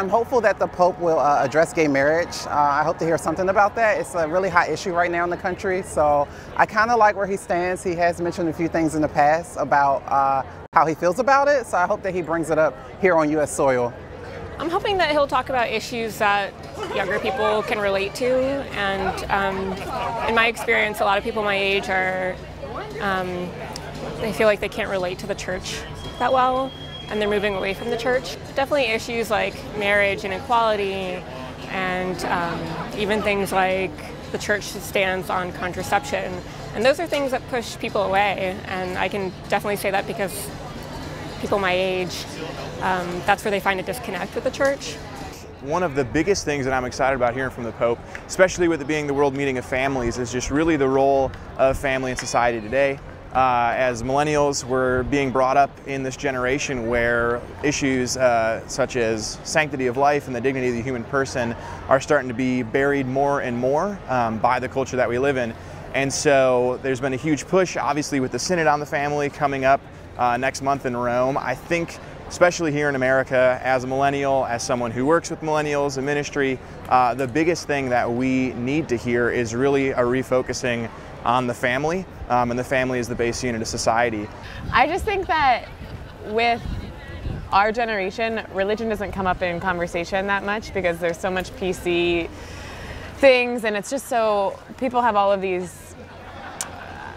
I'm hopeful that the Pope will address gay marriage. I hope to hear something about that. It's a really hot issue right now in the country, so I kind of like where he stands. He has mentioned a few things in the past about how he feels about it, so I hope that he brings it up here on U.S. soil. I'm hoping that he'll talk about issues that younger people can relate to, and in my experience, a lot of people my age are, they feel like they can't relate to the church that well, and they're moving away from the church. Definitely issues like marriage and equality, and even things like the church stands on contraception. And those are things that push people away, and I can definitely say that because people my age, that's where they find a disconnect with the church. One of the biggest things that I'm excited about hearing from the Pope, especially with it being the World Meeting of Families, is just really the role of family in society today. As millennials, we're being brought up in this generation where issues such as sanctity of life and the dignity of the human person are starting to be buried more and more by the culture that we live in. And so there's been a huge push, obviously, with the Synod on the Family coming up next month in Rome. I think, especially here in America, as a millennial, as someone who works with millennials in ministry, the biggest thing that we need to hear is really a refocusing on the family, and the family is the base unit of society. I just think that with our generation, religion doesn't come up in conversation that much because there's so much PC things, and it's just so, people have all of these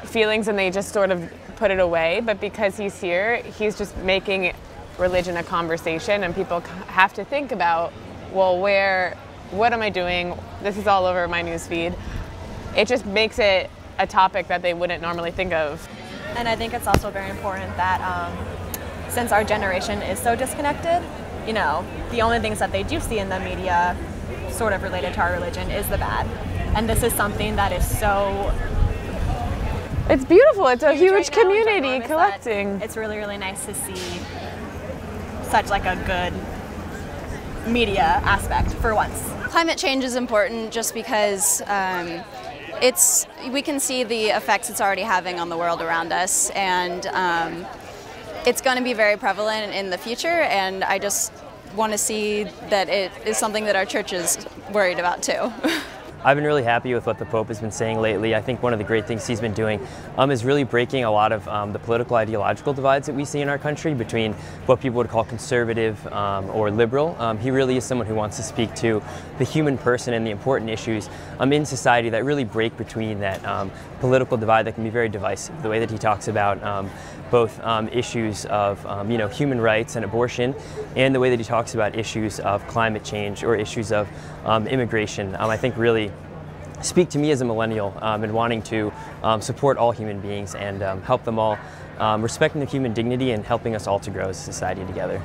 feelings and they just sort of put it away. But because he's here, he's just making religion a conversation, and people have to think about, well, what am I doing? This is all over my newsfeed. It just makes it a topic that they wouldn't normally think of. And I think it's also very important that since our generation is so disconnected, you know, the only things that they do see in the media sort of related to our religion is the bad. And this is something that is so... It's beautiful. It's a huge community collecting. It's really, really nice to see such like a good media aspect for once. Climate change is important just because we can see the effects it's already having on the world around us, and it's going to be very prevalent in the future, and I just want to see that it is something that our church is worried about too. I've been really happy with what the Pope has been saying lately. I think one of the great things he's been doing is really breaking a lot of the political ideological divides that we see in our country between what people would call conservative or liberal. He really is someone who wants to speak to the human person and the important issues in society that really break between that political divide that can be very divisive. The way that he talks about both issues of human rights and abortion, and the way that he talks about issues of climate change or issues of immigration, I think really speak to me as a millennial and wanting to support all human beings and help them all, respecting the human dignity and helping us all to grow as a society together.